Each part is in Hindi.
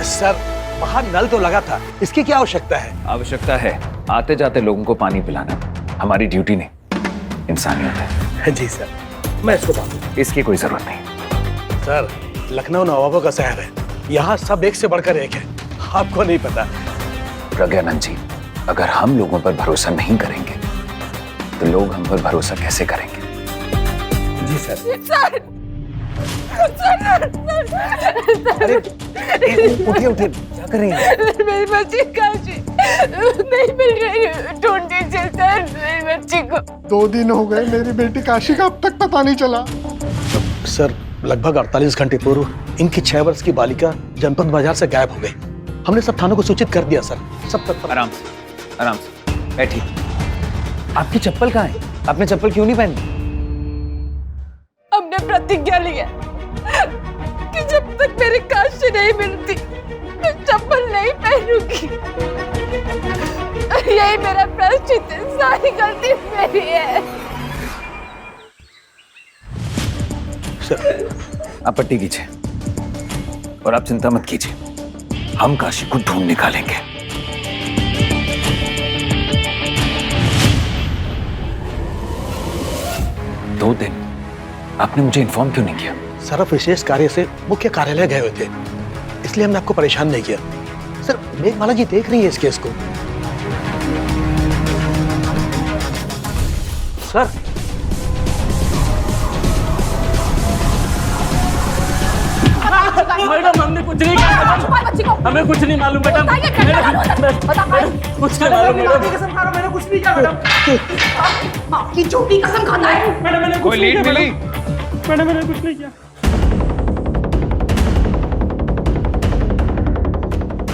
सर बाहर नल तो लगा था, इसकी क्या आवश्यकता है? आवश्यकता है, आते जाते लोगों को पानी पिलाना हमारी ड्यूटी नहीं, इंसानियत है। जी सर, मैं इसको बांधूं। इसकी कोई जरूरत नहीं। सर लखनऊ नवाबों का शहर है, यहाँ सब एक से बढ़कर एक है, आपको नहीं पता। प्रज्ञानंद जी, अगर हम लोगों पर भरोसा नहीं करेंगे तो लोग हम पर भरोसा कैसे करेंगे? जी सर। अरे उठिए उठिए, क्या कर रही हैं? मेरी बच्ची काशी नहीं मिल रही है, ढूंढ दीजिए सर मेरी बच्ची को। 2 दिन हो गए मेरी बेटी काशी का अब तक पता नहीं चला। सर लगभग 48 घंटे पूर्व इनकी 6 वर्ष की बालिका जनपद बाजार से गायब हो गई। हमने सब थानों को सूचित कर दिया सर, सब तत्पर। आराम से बैठिए। आपकी चप्पल कहाँ है? आपने चप्पल क्यों नहीं पहनी? हमने प्रतिज्ञा लिया कि जब तक मेरी काशी नहीं मिलती मैं चप्पल नहीं पहनूंगी। यही मेरा प्रायश्चित है, सारी गलती मेरी है। सर आप पट्टी कीजिए और आप चिंता मत कीजिए, हम काशी को ढूंढ निकालेंगे। दो दिन आपने मुझे इन्फॉर्म क्यों नहीं किया? सर आप विशेष कार्य से मुख्य कार्यालय गए हुए थे, इसलिए हमने आपको परेशान नहीं किया। सर मेघमाला जी देख रही है इस केस को। सर मैडम हमने कुछ नहीं किया, हमें कुछ नहीं मालूम मैडम, कुछ नहीं मालूम मैंने कुछ नहीं किया मैडम। आपकी झूठी कसम खाता है। मैडम मैंने कोई लीड मिली? मैडम मैंने कुछ नहीं किया।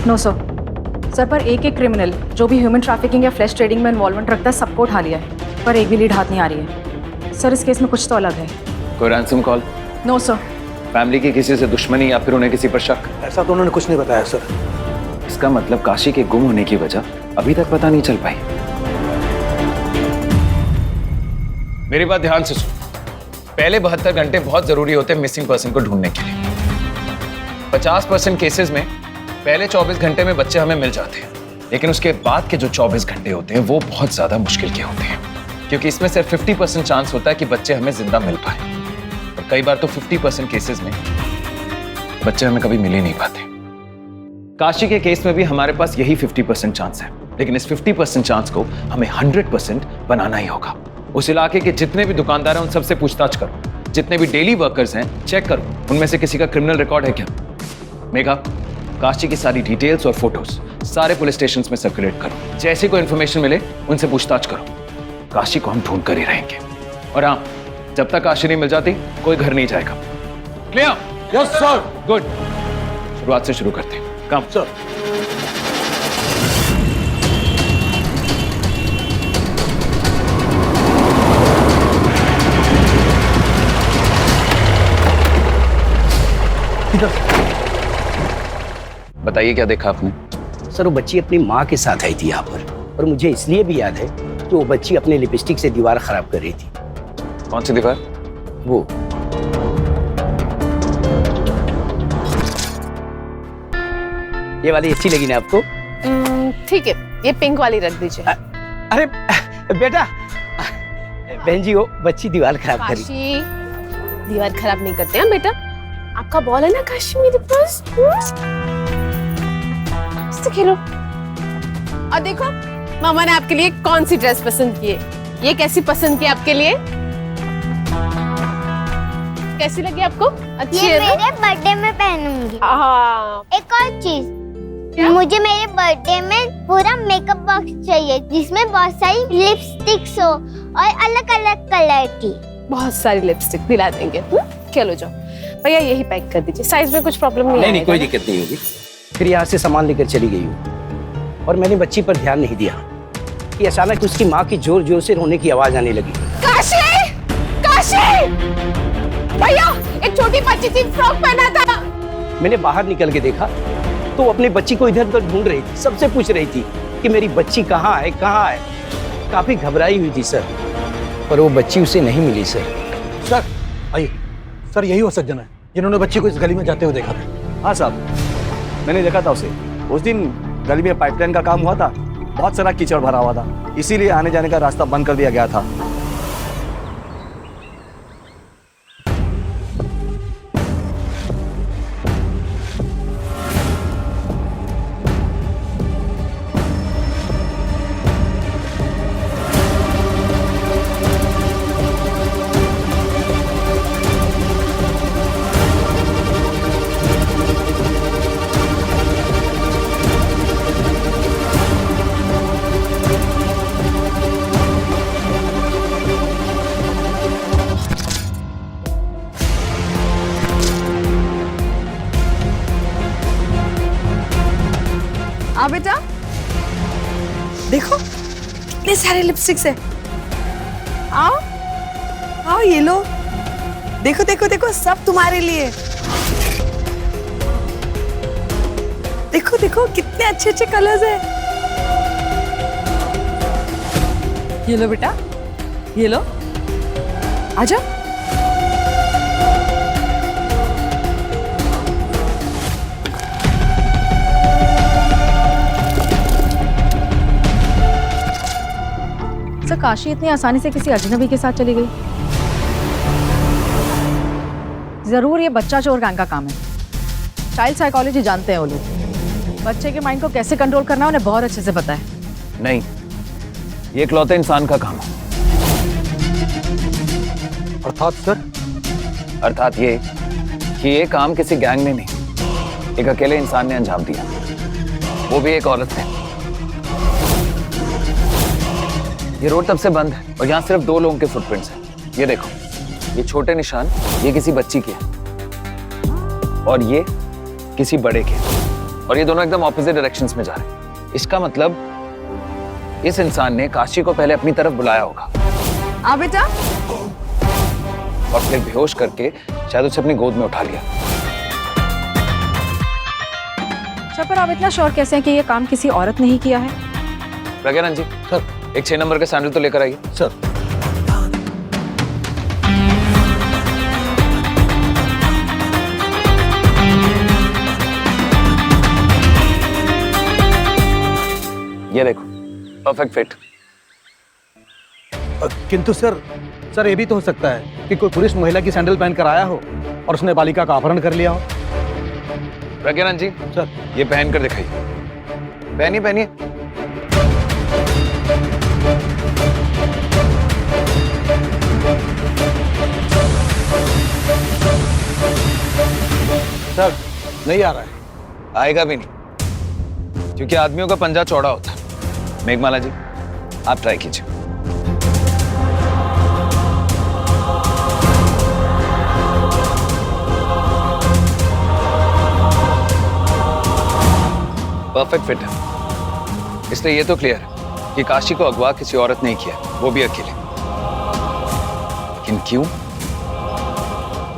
नो सर पर एक क्रिमिनल जो भी ह्यूमन ट्रैफिकिंग या फ्लैश ट्रेडिंग में इन्वॉल्वमेंट रखता है सबको उठा लिया है, पर एक भी लीड हाथ नहीं आ रही है। सर इस केस में कुछ तो अलग है। कोई ransom call? No sir. Family की किसी से दुश्मनी या फिर उन्हें किसी पर शक? ऐसा तो उन्होंने कुछ नहीं बताया सर। इसका मतलब काशी के गुम होने की वजह अभी तक पता नहीं चल पाई। मेरी बात ध्यान से सुनो, पहले 72 घंटे बहुत जरूरी होते हैं मिसिंग पर्सन को ढूंढने के लिए। 50% केसेस में पहले 24 घंटे में बच्चे हमें मिल जाते हैं, लेकिन उसके बाद के जो 24 घंटे होते हैं वो बहुत ज्यादा मुश्किल के होते हैं, क्योंकि इसमें सिर्फ 50% चांस होता है कि बच्चे हमें जिंदा मिल पाए, और कई बार तो 50% केसेस में बच्चे हमें कभी मिल ही नहीं पाते। काशी के केस में भी हमारे पास यही 50% चांस है, लेकिन इस 50% चांस को हमें 100% बनाना ही होगा। उस इलाके के जितने भी दुकानदार हैं उन सबसे पूछताछ करो, जितने भी डेली वर्कर्स हैं चेक करो उनमें से किसी का क्रिमिनल रिकॉर्ड है क्या। मेघा, काशी की सारी डिटेल्स और फोटोज सारे पुलिस स्टेशन में सर्कुलेट करो, जैसे कोई इन्फॉर्मेशन मिले उनसे पूछताछ करो। काशी को हम ढूंढ कर ही रहेंगे, और हाँ, जब तक काशी नहीं मिल जाती कोई घर नहीं जाएगा। क्लियर? Yes sir. गुड, शुरुआत से शुरू करते हैं काम। सर बताइए क्या देखा आपने? सर वो बच्ची अपनी माँ के साथ आई थी यहाँ पर, और मुझे इसलिए भी याद है कि वो बच्ची अपने लिपस्टिक से दीवार खराब कर रही थी। कौन सी दीवार? वो ये वाली अच्छी लगी ना आपको? ठीक है, ये पिंक वाली रख दीजिए। अरे बेटा, बहन जी वो बच्ची दीवार खराब करी। काशी दीवार खराब नहीं करते हैं बेटा, आपका बॉल है ना काशी मेरे पास, इससे खेलो। और देखो मामा ने आपके लिए कौन सी ड्रेस पसंद की है, ये कैसी पसंद की आपके लिए, कैसी लगी आपको? अच्छी ये है ना? मेरे बर्थडे में पहनूंगी। हाँ। एक और चीज, मुझे मेरे बर्थडे में पूरा मेकअप बॉक्स चाहिए जिसमें बहुत सारी लिपस्टिक्स हो और अलग अलग कलर की। बहुत सारी लिपस्टिक दिला देंगे। चलो जाओ भैया, यही पैक कर दीजिए, साइज में कुछ प्रॉब्लम नहीं नहीं आएगा कोई ना? दिक्कत नहीं होगी। फिर यहाँ से सामान लेकर चली गई हूँ, और मैंने बच्ची पर ध्यान नहीं दिया कि अचानक उसकी माँ की जोर जोर से रोने की आवाज आने लगी। काशी! काशी! भैया एक छोटी बच्ची थी, फ्रॉक पहना था। मैंने बाहर निकल के देखा तो वो अपनी बच्ची को इधर उधर ढूंढ रही थी, सबसे पूछ रही थी कि मेरी बच्ची कहाँ है कहाँ है। काफी घबराई हुई थी सर, पर वो बच्ची उसे नहीं मिली सर। सर आइए, सर यही वो सज्जन है जिन्होंने बच्ची को इस गली में जाते हुए देखा था। हाँ साहब, मैंने देखा था उसे। उस दिन गली में पाइपलाइन का काम हुआ था, बहुत सारा कीचड़ भरा हुआ था, इसीलिए आने जाने का रास्ता बंद कर दिया गया था। आओ बेटा, देखो कितने सारे लिपस्टिक्स है। आओ आओ, ये लो, देखो देखो देखो, सब तुम्हारे लिए। देखो देखो कितने अच्छे अच्छे कलर्स हैं। ये लो बेटा, ये लो, आजा। सर, काशी इतनी आसानी से किसी अजनबी के साथ चली गई? जरूर ये बच्चा चोर गैंग का काम है। चाइल्ड साइकोलॉजी जानते हैं वो लोग। बच्चे के माइंड को कैसे कंट्रोल करना है उन्हें बहुत अच्छे से पता है। नहीं, ये इकलौते इंसान का काम है। अर्थात सर? अर्थात ये कि ये काम किसी गैंग ने नहीं, एक अकेले इंसान ने अंजाम दिया, वो भी एक औरत ने। ये रोड तब से बंद है और यहाँ सिर्फ 2 लोगों के फुटप्रिंट्स हैं। ये देखो, ये छोटे निशान, ये किसी बच्ची के हैं और ये किसी बड़े के, और ये दोनों एकदम ऑपोजिट डायरेक्शंस में जा रहे हैं। इसका मतलब इस इंसान ने काशी को पहले अपनी तरफ बुलाया होगा। आओ बेटा। और फिर बेहोश करके शायद उसे अपनी गोद में उठा लिया। सर, पर आप इतना श्योर कैसे हैं कि ये काम किसी औरत ने ही किया है? प्रज्ञानंद जी, सर, एक 6 नंबर का सैंडल तो लेकर आइए। सर। ये देखो, परफेक्ट फिट। किंतु सर ये भी तो हो सकता है कि कोई पुरुष महिला की सैंडल पहन कर आया हो और उसने बालिका का अपहरण कर लिया हो। प्रज्ञानंद जी, सर, ये पहन कर दिखाइए। पहनिए पहनिए। सर, नहीं आ रहा है। आएगा भी नहीं, क्योंकि आदमियों का पंजा चौड़ा होता है। मेघमाला जी, आप ट्राई कीजिए। परफेक्ट फिट है। इसलिए ये तो क्लियर है कि काशी को अगवा किसी औरत ने किया, वो भी अकेले। लेकिन क्यों,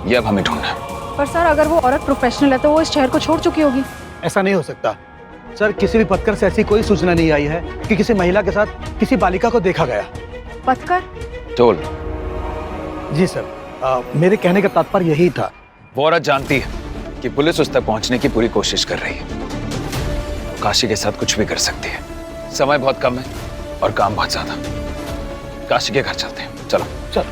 ये अब हमें ढूंढना है। पर सर, अगर वो औरत प्रोफेशनल है तो वो इस शहर को छोड़ चुकी होगी। ऐसा नहीं हो सकता सर, किसी भी पथकर से ऐसी कोई सूचना नहीं आई है कि किसी महिला के साथ किसी बालिका को देखा गया। पथकर? टोल। जी सर, मेरे कहने का तात्पर्य यही था। वो औरत जानती है कि पुलिस उस तक पहुंचने की पूरी कोशिश कर रही है। काशी के साथ कुछ भी कर सकती है। समय बहुत कम है और काम बहुत ज्यादा। काशी के घर चलते हैं, चलो। चलो।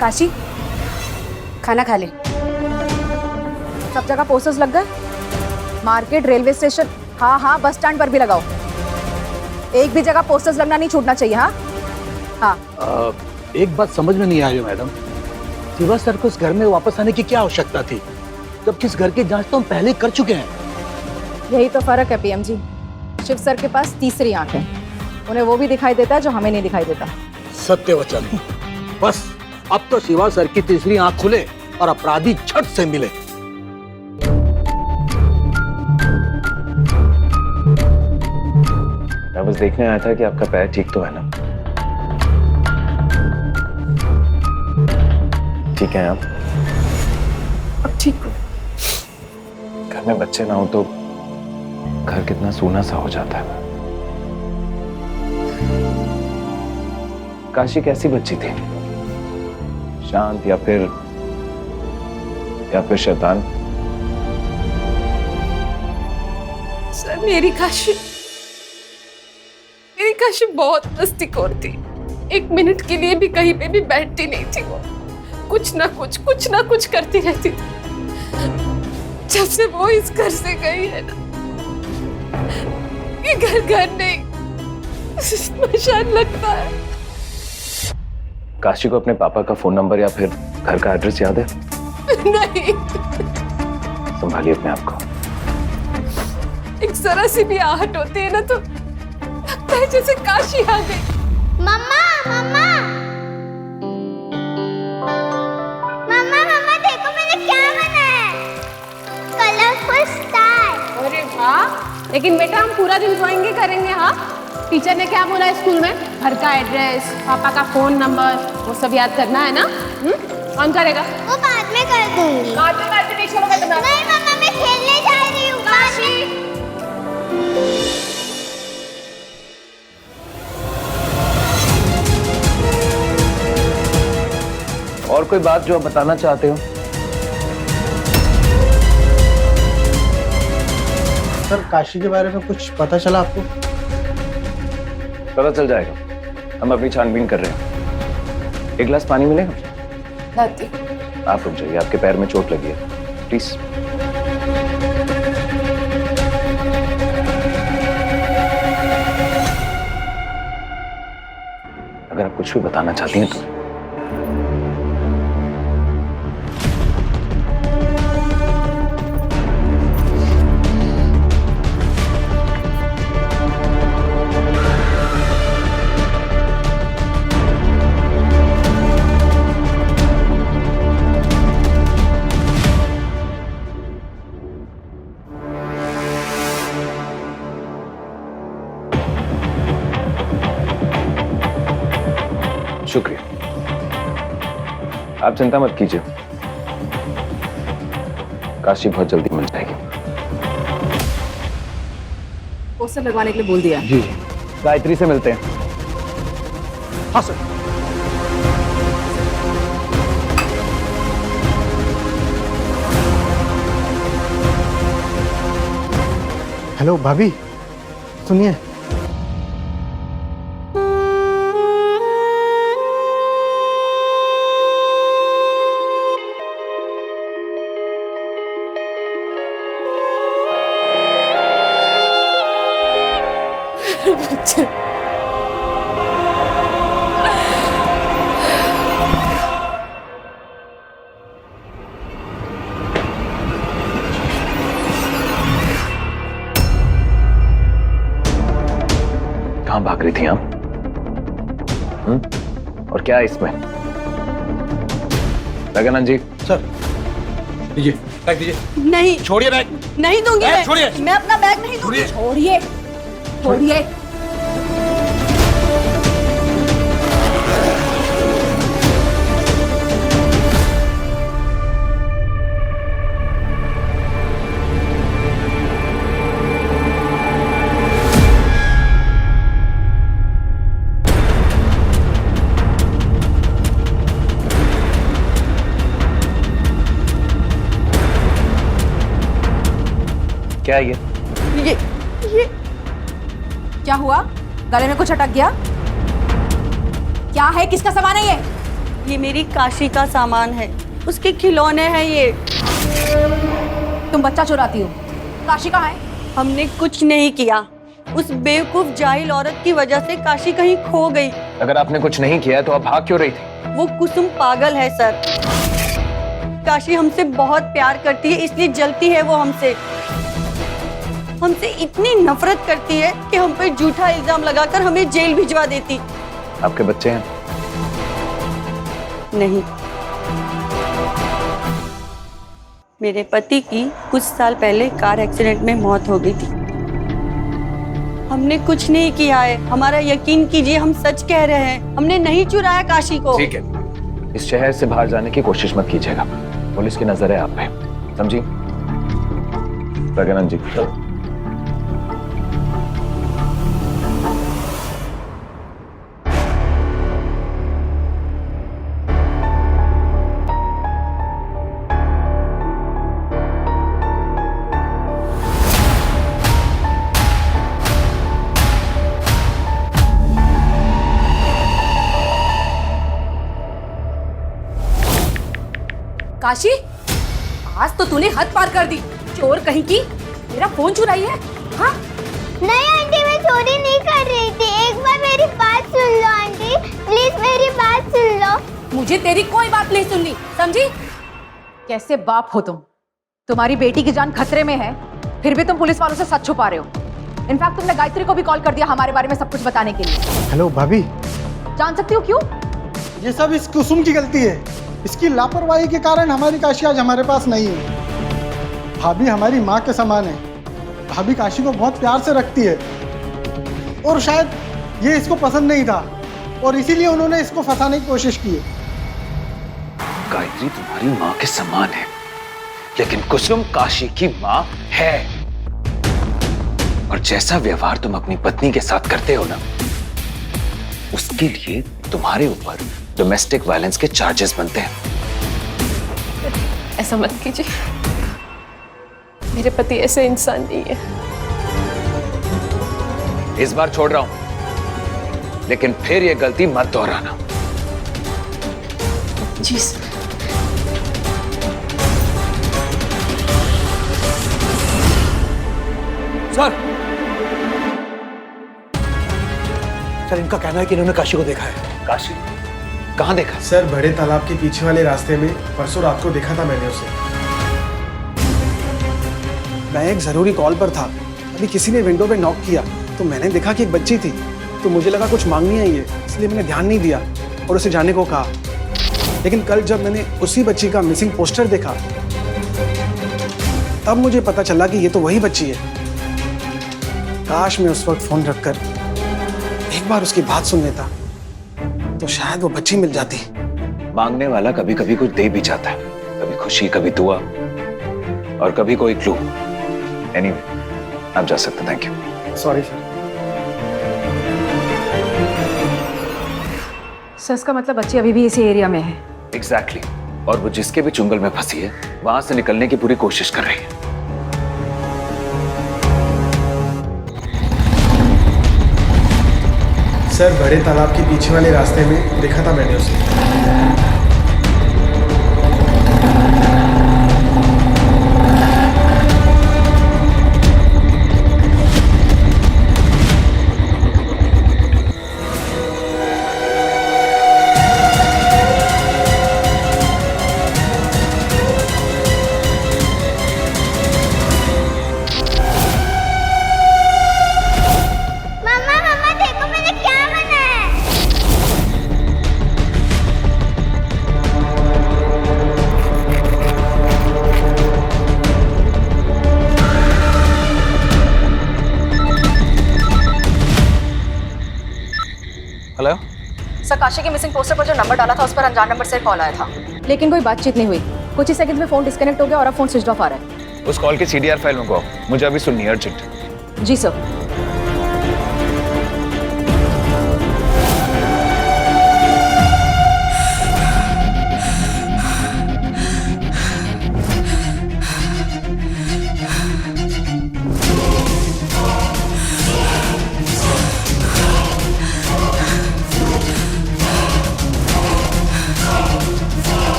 काशी, खाना खा ले। सब जगह पोस्टर्स लग गए, मार्केट, रेलवे स्टेशन, हाँ हाँ, बस स्टैंड पर भी लगाओ। एक भी जगह पोस्टर्स लगना नहीं छूटना चाहिए। हाँ हाँ। एक बात समझ में नहीं आई मैडम, शिवा सर को इस घर में वापस आने की क्या आवश्यकता थी, जबकि इस घर की जांच तो हम पहले कर चुके हैं। यही तो फर्क है पीएम जी। शिव सर के पास तीसरी आंख है, उन्हें वो भी दिखाई देता है जो हमें नहीं दिखाई देता। सत्य वचन। बस अब तो शिवा सर की तीसरी आंख खुले और अपराधी झट से मिले। मैं बस देखने आया था कि आपका पैर ठीक तो है ना। ठीक है आप? अब ठीक हो। Good. में बच्चे ना हो तो घर कितना सूना सा हो जाता है। काशी कैसी बच्ची थी? शांत या फिर शैतान? सर मेरी काशी बहुत मस्तीखोर थी। एक मिनट के लिए भी कहीं पे भी बैठती नहीं थी। वो कुछ ना कुछ करती रहती थी। जब से वो इस घर से गई है ना, ये घर नहीं स्मशान लगता है। काशी को अपने पापा का फोन नंबर या फिर घर का एड्रेस याद है? नहीं। संभालिए अपने आप को। एक जरा सी भी आहट होती है ना तो लगता है जैसे काशी आ गई। मम्मा मम्मा मम्मा मम्मा देखो मैंने क्या बनाया है, कलरफुल स्टार। अरे वाह, लेकिन बेटा हम पूरा दिन ड्राइंग ही करेंगे। हाँ, टीचर ने क्या बोला है स्कूल में? घर का एड्रेस, पापा का फोन नंबर, वो सब याद करना है ना? कौन करेगा? वो बाद में कर दूंगी। बाद में नहीं छोड़ोगे तुम? नहीं मम्मा मैं खेलने जा रही हूँ। काशी और कोई बात जो आप बताना चाहते हो? सर काशी के बारे में कुछ पता चला आपको? पता चल जाएगा, हम अपनी छानबीन कर रहे हैं। एक गिलास पानी मिलेगा? लाती। आप रुक जाइए, आपके पैर में चोट लगी है, प्लीज। अगर आप कुछ भी बताना चाहती हैं तो। शुक्रिया, आप चिंता मत कीजिए, काशी बहुत जल्दी मिल जाएगी। पोस्टर लगवाने के लिए बोल दिया। जी, गायत्री से मिलते हैं। हाँ सर। हेलो भाभी, सुनिए। कहां भाग रही थी आप? और क्या है इसमें? गगनंद जी। सर दीजिए, बैग दीजिए। नहीं छोड़िए बैग। नहीं दूंगी मैं। छोड़िए। मैं अपना बैग नहीं दूंगी। छोड़िए छोड़िए। क्या है ये क्या हुआ? गले में कुछ अटक गया? क्या है? किसका सामान है ये? ये मेरी काशी का सामान है, उसके खिलौने हैं ये। तुम बच्चा चुराती हो। काशी कहाँ है? हमने कुछ नहीं किया, उस बेवकूफ जाहिल औरत की वजह से काशी कहीं खो गई। अगर आपने कुछ नहीं किया तो आप भाग क्यों रही थी? वो कुसुम पागल है सर। काशी हमसे बहुत प्यार करती है, इसलिए जलती है वो हमसे इतनी नफरत करती है कि हम पे झूठा इल्जाम लगाकर हमें जेल भिजवा देती। आपके बच्चे हैं? नहीं, मेरे पति की कुछ साल पहले कार एक्सीडेंट में मौत हो गई थी। हमने कुछ नहीं किया है, हमारा यकीन कीजिए, हम सच कह रहे हैं। हमने नहीं चुराया काशी को। ठीक है, इस शहर से बाहर जाने की कोशिश मत कीजिएगा, पुलिस की नजर है आप पे, समझी? प्रज्ञानंद जी। काशी, आज तो तूने हद पार कर दी। चोर कहीं की, मेरा फोन चुराई है। हाँ? नहीं आंटी, मैं चोरी नहीं कर रही थी। एक बार मेरी बात सुन लो आंटी, प्लीज मेरी बात सुन लो। मुझे तेरी कोई बात नहीं सुननी, समझी? कैसे बाप हो तुम? तुम्हारी बेटी की जान खतरे में है, फिर भी तुम पुलिस वालों से सच छुपा रहे हो। इनफैक्ट तुमने गायत्री को भी कॉल कर दिया हमारे बारे में सब कुछ बताने के लिए। हेलो भाभी, जान सकती हो क्यों? ये सब इस कुसुम की गलती है। इसकी लापरवाही के कारण हमारी काशी आज हमारे पास नहीं है। भाभी हमारी माँ के समान है। भाभी काशी को बहुत प्यार से रखती है और शायद ये इसको पसंद नहीं था और इसीलिए उन्होंने इसको फंसाने की कोशिश की है। गायत्री तुम्हारी माँ के समान है, लेकिन कुसुम काशी की माँ है। और जैसा व्यवहार तुम अपनी पत्नी के साथ करते हो ना, उसके लिए तुम्हारे ऊपर डोमेस्टिक वायलेंस के चार्जेस बनते हैं। ऐसा मत कीजिए, मेरे पति ऐसे इंसान नहीं है। इस बार छोड़ रहा हूं, लेकिन फिर ये गलती मत दोहराना। जी सर। सर, इनका कहना है कि इन्होंने काशी को देखा है। काशी? कहां देखा? सर, बड़े तालाब के पीछे वाले रास्ते में परसों रात को देखा था मैंने उसे। मैं एक जरूरी कॉल पर था, अभी किसी ने विंडो पे नॉक किया तो मैंने देखा कि एक बच्ची थी, तो मुझे लगा कुछ मांगनी है ये, इसलिए मैंने ध्यान नहीं दिया और उसे जाने को कहा। लेकिन कल जब मैंने उसी बच्ची का मिसिंग पोस्टर देखा, तब मुझे पता चला कि ये तो वही बच्ची है। काश मैं उस वक्त फोन रखकर एक बार उसकी बात सुन लेता, तो शायद वो बच्ची मिल जाती। मांगने वाला कभी कभी कुछ दे भी जाता है, कभी खुशी, कभी दुआ और कभी कोई क्लू। एनीवे, आप जा सकते हैं। Thank you. Sorry sir. Sir, इसका मतलब बच्ची अभी भी इसी एरिया में है। एग्जैक्टली। और वो जिसके भी चुंगल में फंसी है, वहां से निकलने की पूरी कोशिश कर रही है। सर, बड़े तालाब के पीछे वाले रास्ते में देखा था मैंने उसे। मम्मा मम्मा देखो मैंने क्या बनाया है। हेलो? सर, काशी के मिसिंग पोस्टर पर जो नंबर डाला था उस पर अनजान नंबर से कॉल आया था, लेकिन कोई बातचीत नहीं हुई। कुछ ही सेकंड में फोन डिस्कनेक्ट हो गया और अब फोन स्विच ऑफ आ रहा है। उस कॉल की सीडीआर फाइल मंगवाओ, मुझे अभी सुननी है, अर्जेंट। जी सर।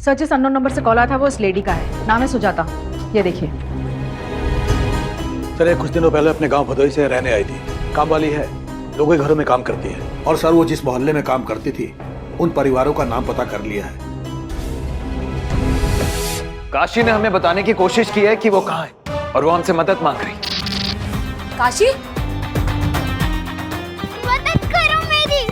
सर, जिस अननोन नंबर से कॉल आया था वो इस लेडी का है, नाम है सुजाता। ये देखिए। सर, ये कुछ दिनों पहले अपने गांव भदोई से रहने आई थी। काम वाली है, लोगों के घरों में काम करती है। और सर, वो जिस मोहल्ले में काम करती थी, उन परिवारों का नाम पता कर लिया है। काशी ने हमें बताने की कोशिश की है कि वो कहाँ है और वो हमसे मदद मांग रही। काशी, मदद करो मेरी।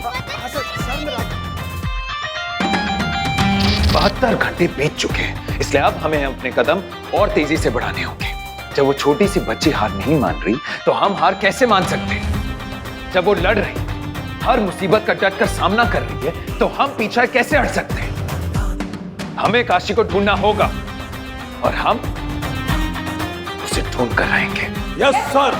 72 घंटे बीत चुके हैं, इसलिए अब हमें अपने कदम और तेजी से बढ़ाने होंगे। जब वो छोटी सी बच्ची हार नहीं मान रही, तो हम हार कैसे मान सकते हैं? जब वो लड़ रही, हर मुसीबत का डटकर सामना कर रही है, तो हम पीछे कैसे हट सकते हैं? हमें काशी को ढूंढना होगा और हम उसे ढूंढ कर आएंगे। Yes sir.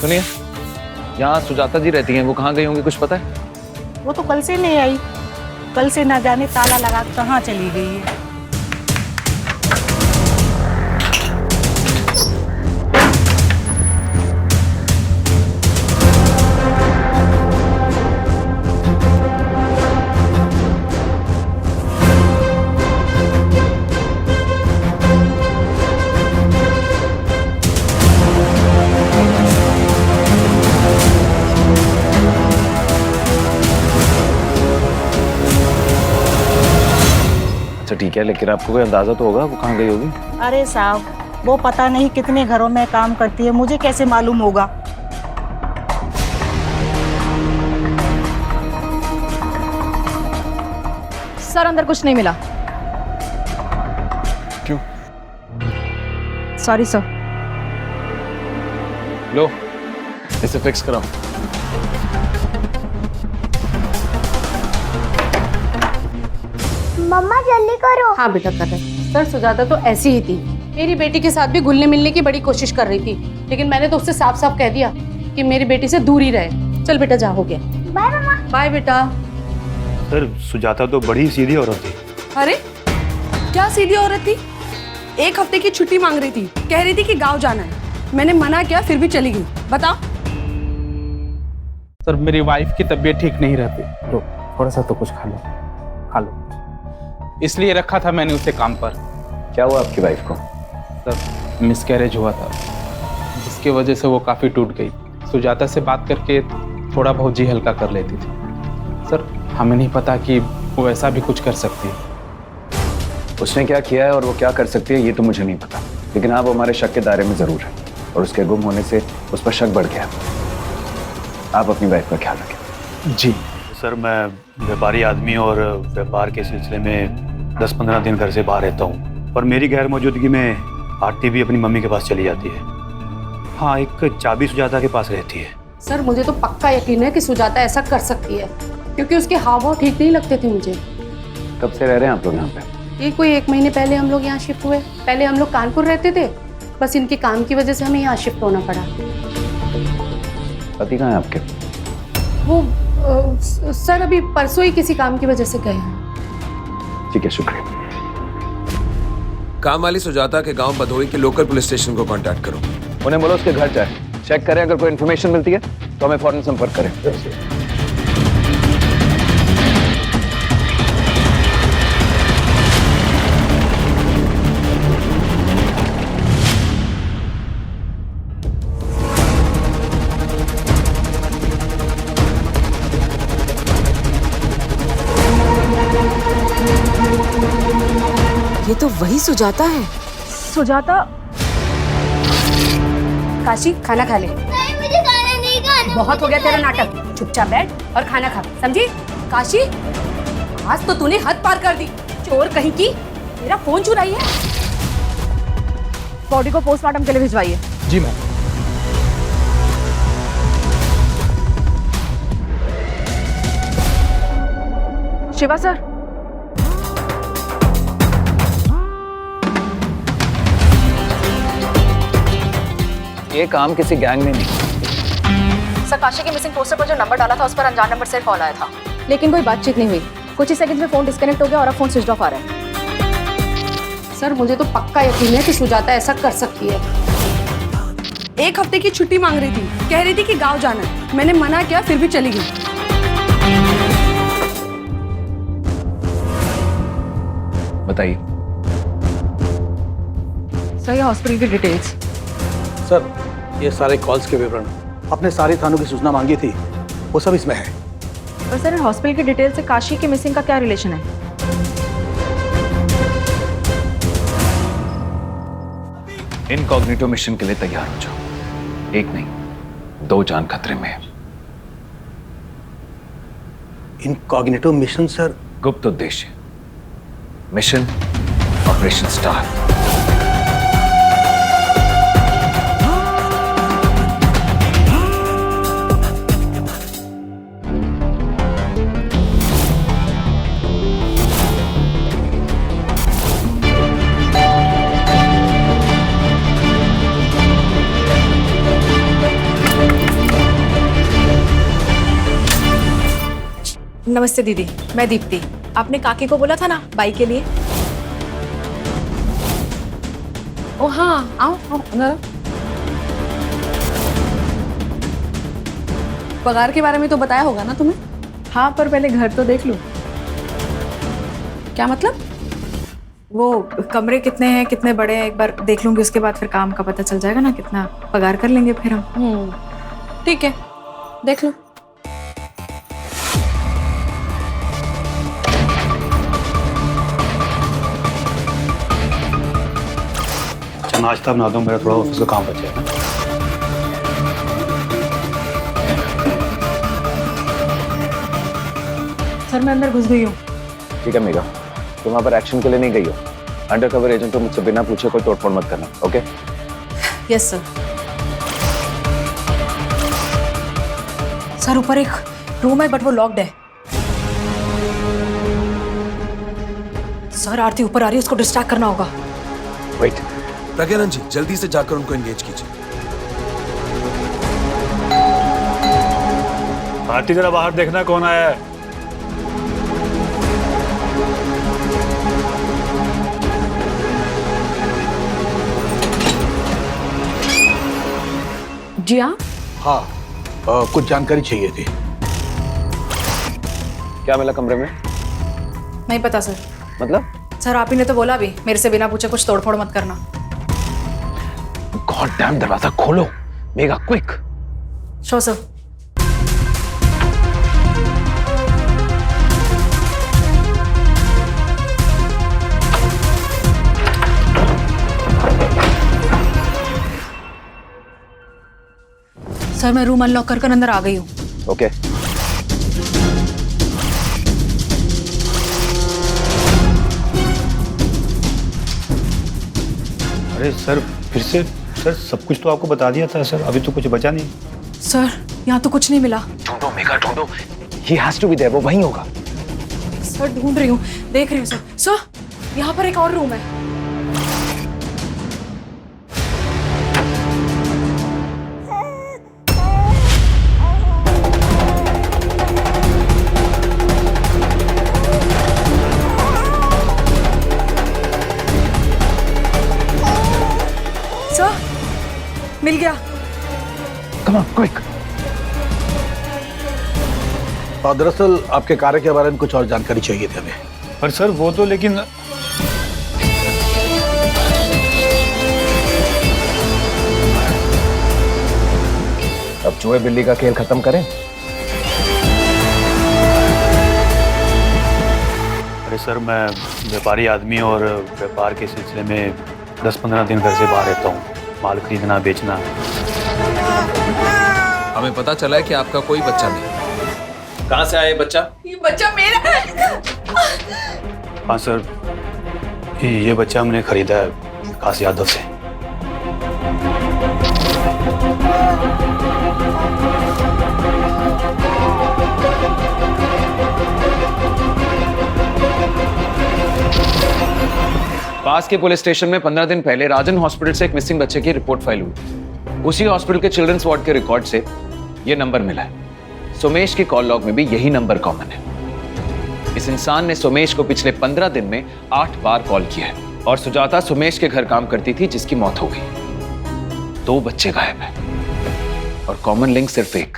सुनिए, यहाँ सुजाता जी रहती हैं, वो कहाँ गई होंगी कुछ पता है? वो तो कल से नहीं आई, कल से ना जाने ताला लगा कहाँ चली गई है। अच्छा ठीक है, लेकिन आपको कोई अंदाजा तो होगा वो कहाँ गई होगी? अरे साहब, वो पता नहीं कितने घरों में काम करती है, मुझे कैसे मालूम होगा। सर अंदर कुछ नहीं मिला। क्यों? Sorry sir. लो, इसे फिक्स कराओ। मम्मा जल्दी करो। हाँ बेटा कर रहे। सर सुजाता तो ऐसी ही थी, मेरी बेटी के साथ भी घुलने मिलने की बड़ी कोशिश कर रही थी, लेकिन मैंने तो उससे साफ साफ कह दिया कि मेरी बेटी से दूर ही रहे। चल बेटा जा, हो गया। बाय मम्मा। बाय बेटा। सर सुजाता तो बड़ी सीधी औरत थी। अरे क्या सीधी औरत थी? 1 हफ्ते की छुट्टी मांग रही थी, कह रही थी कि गांव जाना है। मैंने मना किया, फिर भी चली गई। बता। सर मेरी वाइफ की तबीयत ठीक नहीं रहती, तो थोड़ा सा तो कुछ खा लो, खा लो। इसलिए रखा था मैंने उसे काम पर। क्या हुआ आपकी वाइफ को? सर मिसकैरेज हुआ था, जिसकी वजह से वो काफ़ी टूट गई। सुजाता से बात करके थोड़ा बहुत जी हल्का कर लेती थी। सर हमें नहीं पता कि वो ऐसा भी कुछ कर सकती है। उसने क्या किया है और वो क्या कर सकती है ये तो मुझे नहीं पता, लेकिन आप हमारे शक के दायरे में जरूर है और उसके गुम होने से उस पर शक बढ़ गया। आप अपनी वाइफ का ख्याल रखें। जी सर मैं व्यापारी आदमी और व्यापार के सिलसिले में 10-15 दिन घर से बाहर रहता हूँ, और मेरी गैर मौजूदगी में आरती भी अपनी मम्मी के पास चली जाती है। हाँ, एक चाबी सुजाता के पास रहती है। सर मुझे तो पक्का यकीन है कि सुजाता ऐसा कर सकती है, क्योंकि उसके हाव भाव ठीक नहीं लगते थे मुझे। कब से रह रहे हैं आप लोग यहाँ पे? ये कोई 1 महीने पहले हम लोग यहाँ शिफ्ट हुए। पहले हम लोग कानपुर रहते थे, बस इनके काम की वजह से हमें यहाँ शिफ्ट होना पड़ा। पति कहाँ है आपके? वो सर अभी परसों ही किसी काम की वजह से गए हैं। ठीक है, शुक्रिया। काम वाली सुजाता के गांव भदोही के लोकल पुलिस स्टेशन को कांटेक्ट करो। उन्हें बोलो उसके घर जाए, चेक करें, अगर कोई इन्फॉर्मेशन मिलती है तो हमें फौरन संपर्क करें। ये तो वही सुजाता है। सुजाता। काशी खाना खा ले। नहीं, मुझे खाना नहीं खाना। बहुत हो गया तेरा नाटक, चुपचाप बैठ और खाना खा, समझी? काशी आज तो तूने हद पार कर दी, चोर कहीं की। मेरा फोन चुराई है। बॉडी को पोस्टमार्टम के लिए भिजवाइए। जी मैम। शिवा सर। ये काम किसी गैंग ने नहीं। सर काशी के मिसिंग पोस्टर पर जो नंबर डाला था उस पर अनजान नंबर से कॉल आया था, लेकिन कोई बातचीत नहीं हुई। कुछ ही सेकंड्स में फोन डिस्कनेक्ट हो गया और अब फोन स्विच ऑफ आ रहा है। सर मुझे तो पक्का यकीन है कि सुजाता ऐसा कर सकती है। 1 हफ्ते की छुट्टी मांग रही थी, कह रही थी कि गांव जाना है। मैंने मना किया, फिर भी चली गई। बताइए। सर ये हॉस्पिटल की डिटेल्स। सर ये सारे कॉल्स के विवरण, अपने सारे थानों की सूचना मांगी थी, वो सब इसमें है। पर सर हॉस्पिटल की डिटेल से काशी के मिसिंग का क्या रिलेशन है? इनकॉग्निटो मिशन के लिए तैयार हो जाओ। 1 नहीं 2 जान खतरे में है। Incognito mission sir? गुप्त उद्देश्य, मिशन ऑपरेशन स्टार। नमस्ते दीदी, मैं दीप्ति। आपने काकी को बोला था ना बाई के लिए? ओ हाँ, आओ आओ अंदर आओ। पगार के बारे में तो बताया होगा ना तुम्हें? हाँ, पर पहले घर तो देख लूं। क्या मतलब? वो कमरे कितने हैं, कितने बड़े हैं, एक बार देख लूंगी, उसके बाद फिर काम का पता चल जाएगा ना, कितना पगार कर लेंगे फिर हम। ठीक है, देख लो। नाश्ता बना दो, मेरा थोड़ा ऑफिस का काम बचा है ना। सर मैं अंदर घुस गई हूँ। ठीक है मेघा, तुम वहां पर एक्शन के लिए नहीं गई हो। अंडर कवर एजेंट हो, मुझसे बिना पूछे कोई तोड़फोड़ मत करना, ओके? Yes sir. सर ऊपर एक रूम है बट वो लॉक्ड है। सर आरती ऊपर आ रही है, उसको डिस्ट्रैक्ट करना होगा। वेट, प्रज्ञानंद जी जल्दी से जाकर उनको एंगेज कीजिए। आरती जरा बाहर देखना कौन आया है। जी हाँ। हाँ, कुछ जानकारी चाहिए थी। क्या मिला कमरे में? नहीं पता सर। मतलब? सर आप ही ने तो बोला भी मेरे से बिना पूछे कुछ तोड़फोड़ मत करना। गॉड डैम, दरवाजा खोलो Megha, quick. Show sir. Sir मैं रूम अनलॉक कर अंदर आ गई हूँ। ओके। अरे सर, फिर से सर, सब कुछ तो आपको बता दिया था सर, अभी तो कुछ बचा नहीं। सर यहाँ तो कुछ नहीं मिला। ढूंढो मेघा ढूंढो, he has to be there, वो वहीं होगा। सर ढूंढ रही हूँ, देख रही हूँ सर। सर यहाँ पर एक और रूम है। मिल गया। Come on, quick. दरअसल आपके कार्य के बारे में कुछ और जानकारी चाहिए थी हमें। पर सर वो तो, लेकिन अब चूहे बिल्ली का खेल खत्म करें। अरे सर, मैं व्यापारी आदमी और व्यापार के सिलसिले में 10-15 दिन घर से बाहर रहता हूँ। माल खरीदना बेचना। हमें पता चला है कि आपका कोई बच्चा नहीं। कहाँ से आया ये बच्चा? ये बच्चा मेरा है। हाँ सर, ये बच्चा हमने खरीदा है विकास यादव से। पास के पुलिस स्टेशन में 15 दिन पहले राजन हॉस्पिटल से एक मिसिंग बच्चे की रिपोर्ट फाइल हुई। उसी हॉस्पिटल के चिल्ड्रंस वार्ड के रिकॉर्ड से यह नंबर मिला है। सोमेश की कॉल लॉग में भी यही नंबर कॉमन है। इस इंसान ने सोमेश को पिछले 15 दिन में 8 बार कॉल किया है और सुजाता सोमेश के घर काम करती थी, जिसकी मौत हो गई। 2 बच्चे गायब हैं और कॉमन लिंक सिर्फ एक।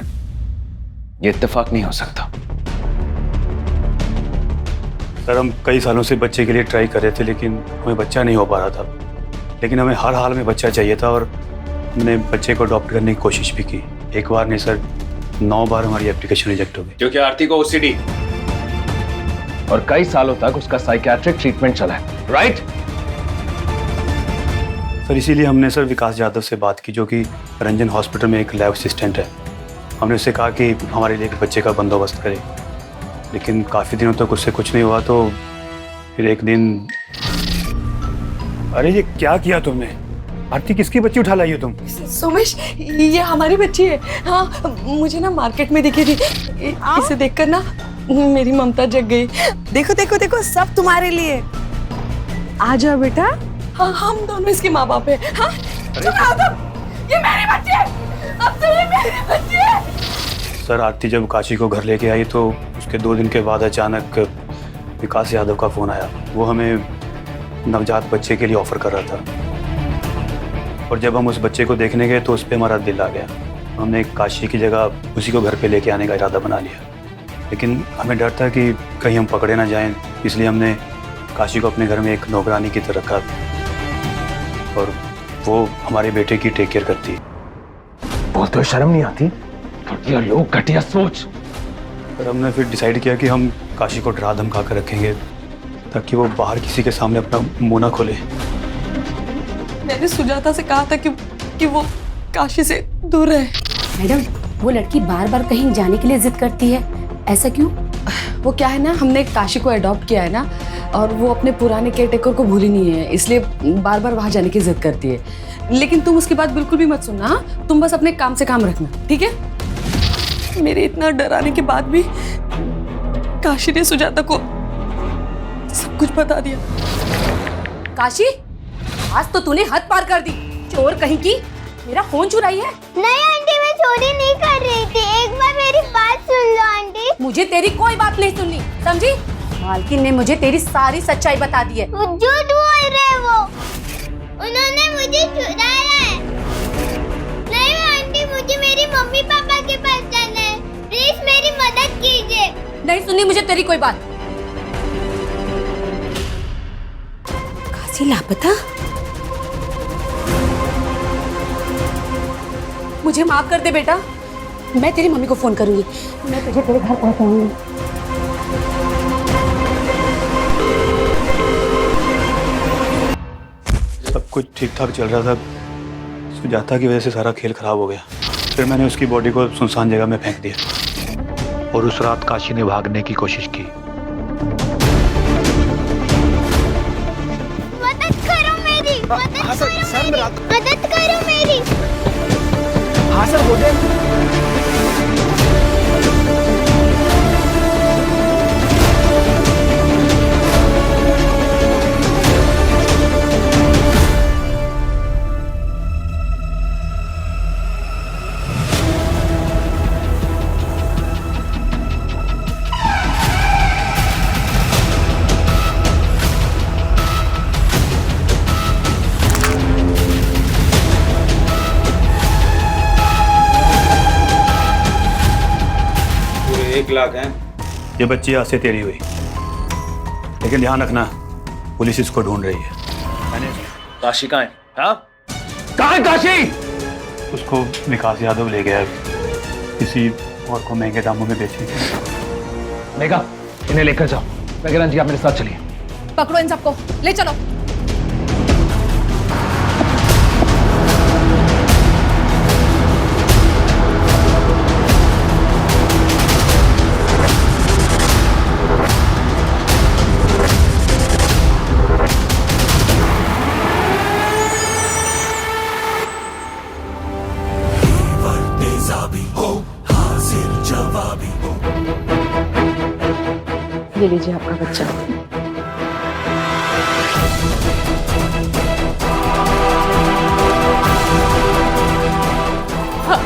ये इत्तेफाक नहीं हो सकता। सर हम कई सालों से बच्चे के लिए ट्राई कर रहे थे, लेकिन हमें बच्चा नहीं हो पा रहा था। लेकिन हमें हर हाल में बच्चा चाहिए था और हमने बच्चे को अडॉप्ट करने की कोशिश भी की। एक बार नहीं सर, 9 बार हमारी एप्लीकेशन रिजेक्ट हो गई। क्योंकि आरती को ओसीडी और कई सालों तक उसका साइकियाट्रिक ट्रीटमेंट चला है, राइट? सर इसीलिए हमने सर विकास यादव से बात की, जो कि रंजन हॉस्पिटल में एक लैब असिस्टेंट है। हमने उससे कहा कि हमारे लिए एक बच्चे का बंदोबस्त करे, लेकिन काफ़ी दिनों तक उससे कुछ नहीं हुआ। तो फिर एक दिन अरे ये क्या किया तुमने? आरती, किसकी बच्ची उठा लाई हो तुम? सोमेश, ये हमारी बच्ची है। हाँ, मुझे ना मार्केट में दिखी थी। इसे देखकर ना मेरी ममता जग गई। देखो देखो देखो, सब तुम्हारे लिए। आ जाओ बेटा। हाँ, हम दोनों इसके माँ बाप हैं। हाँ, ये मेरी बच्ची है। अब तो ये मेरी बच्ची है। सर, आरती जब काशी को घर लेके आई तो उसके 2 दिन के बाद अचानक विकास यादव का फोन आया। वो हमें नवजात बच्चे के लिए ऑफर कर रहा था, और जब हम उस बच्चे को देखने गए तो उस पर हमारा दिल आ गया। हमने काशी की जगह उसी को घर पे लेके आने का इरादा बना लिया, लेकिन हमें डर था कि कहीं हम पकड़े ना जाएं, इसलिए हमने काशी को अपने घर में एक नौकरानी की तरह रखा, और वो हमारे बेटे की टेक केयर करती। बोलते हो शर्म नहीं आती? घटिया लोग, घटिया सोच। पर हमने फिर डिसाइड किया कि हम काशी को डरा धमका कर रखेंगे ताकि वो बाहर किसी के सामने अपना मुंह ना खोले। मैंने सुजाता से कहा था कि वो काशी से दूर रहे। मैडम, वो लड़की बार बार कहीं जाने के लिए जिद करती है, ऐसा क्यों? वो क्या है ना, हमने काशी को अडॉप्ट किया है ना, और वो अपने पुराने केयरटेकर को भूली नहीं है, इसलिए बार बार वहां जाने की जिद करती है। लेकिन तुम उसकी बात बिल्कुल भी मत सुनना। हाँ, तुम बस अपने काम से काम रखना, ठीक है? मेरे इतना डराने के बाद भी काशी ने सुजाता को सब कुछ बता दिया। काशी, आज तो तूने हद पार कर दी। चोर कहीं की, मेरा फोन चुराई है। नहीं आंटी, मैं चोरी नहीं कर रही थी। एक बार मेरी बात सुन लो आंटी। मुझे तेरी कोई बात नहीं सुननी, समझी? मालकिन ने मुझे तेरी सारी सच्चाई बता दी है। झूठ बोल रहे वो, उन्होंने मुझे चुराया है। नहीं आंटी, मुझे मेरी मम्मी पापा के पास जाना है, प्लीज मेरी मदद कीजिए। नहीं सुननी मुझे तेरी कोई बात। काशी लापता? मुझे माफ कर दे बेटा, मैं तेरी मम्मी को फोन करूंगी। मैं तुझे तेरे घर पहुंचाऊंगी। सब कुछ ठीक ठाक चल रहा था, सुजाता की वजह से सारा खेल खराब हो गया। फिर मैंने उसकी बॉडी को सुनसान जगह में फेंक दिया, और उस रात काशी ने भागने की कोशिश की। मदद करो मेरी, मदद करो मेरी। हाँ सर, बोलिए। ये बच्ची आज से तेरी हुई, लेकिन ध्यान रखना पुलिस इसको ढूंढ रही है। काशी कहाँ है? हाँ, कहाँ है काशी? उसको विकास यादव ले गया है, किसी और को महंगे दामों में बेचेंगे। मेघा, इन्हें लेकर जाओ। वगैरह जी, आप मेरे साथ चलिए। पकड़ो इन सबको, ले चलो। ये लीजिए आपका बच्चा।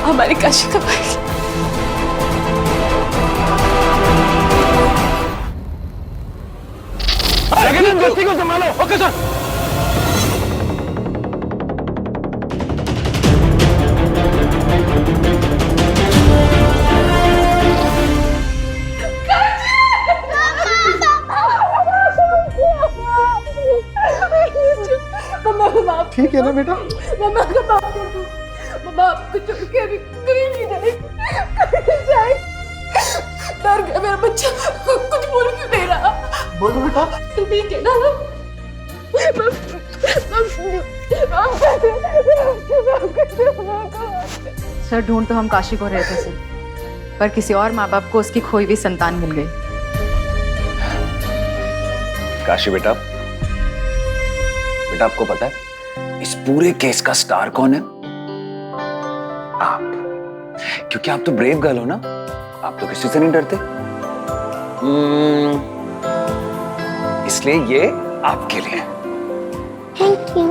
हमारी काशी कब आएगी? बच्ची को संभालो। Okay sir. ठीक है ना बेटा? मम्मा को माफ कर दो। मम्मा आपको छोड़ के अभी कहीं नहीं जाए। डर गया मेरा बच्चा, कुछ बोल क्यों नहीं रहा? बोलो बेटा। तू ठीक है ना? सर, ढूंढ तो हम काशी को रहे थे सर, पर किसी और माँ बाप को उसकी खोई हुई संतान मिल गई। काशी बेटा, बट आपको पता है इस पूरे केस का स्टार कौन है? आप। क्योंकि आप तो ब्रेव गर्ल हो ना, आप तो किसी से नहीं डरते। इसलिए ये आपके लिए। Thank you.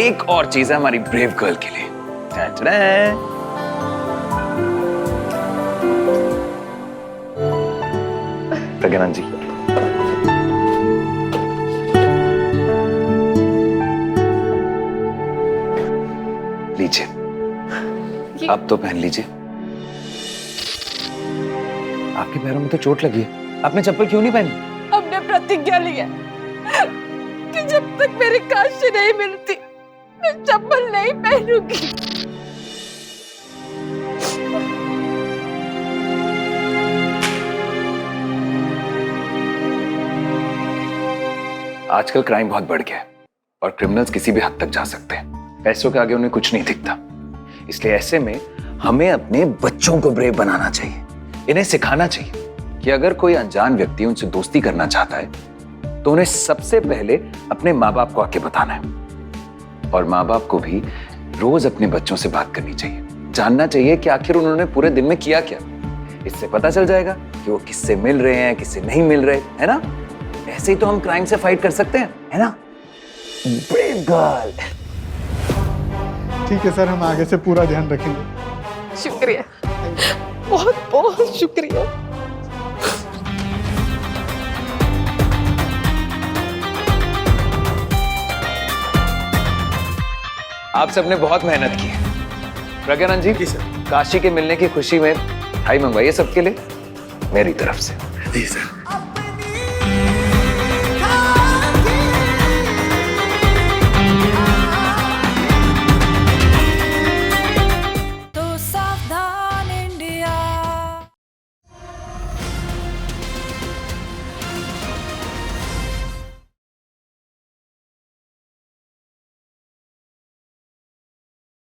एक और चीज है हमारी ब्रेव गर्ल के लिए। Ta-ta-da! प्रज्ञानंद जी, लीजिए, अब तो पहन लीजिए। आपके पैरों में तो चोट लगी है, आपने चप्पल क्यों नहीं पहनी? हमने प्रतिज्ञा ली है कि जब तक मेरी काशी नहीं मिलती मैं चप्पल नहीं पहनूंगी। आजकल क्राइम बहुत बढ़ गया है और क्रिमिनल्स किसी भी हद तक जा सकते हैं। पैसों के आगे उन्हें कुछ नहीं दिखता। इसलिए ऐसे में हमें अपने बच्चों को ब्रेव बनाना चाहिए। इन्हें सिखाना चाहिए कि अगर कोई अनजान व्यक्ति उनसे दोस्ती करना चाहता है तो उन्हें सबसे पहले अपने माँ बाप को आके बताना है। और माँ बाप को भी रोज अपने बच्चों से बात करनी चाहिए, जानना चाहिए कि आखिर उन्होंने पूरे दिन में किया क्या। इससे पता चल जाएगा कि वो किससे मिल रहे हैं, किससे नहीं मिल रहे, है ना? ऐसे ही तो हम क्राइम से फाइट कर सकते हैं, है ना? Brave girl. ठीक है सर, हम आगे से पूरा ध्यान रखेंगे। शुक्रिया, बहुत बहुत शुक्रिया। आप सबने बहुत मेहनत की है। प्रज्ञानंद जी सर, काशी के मिलने की खुशी में मिठाई मंगवाइए सबके लिए मेरी तरफ से। जी सर।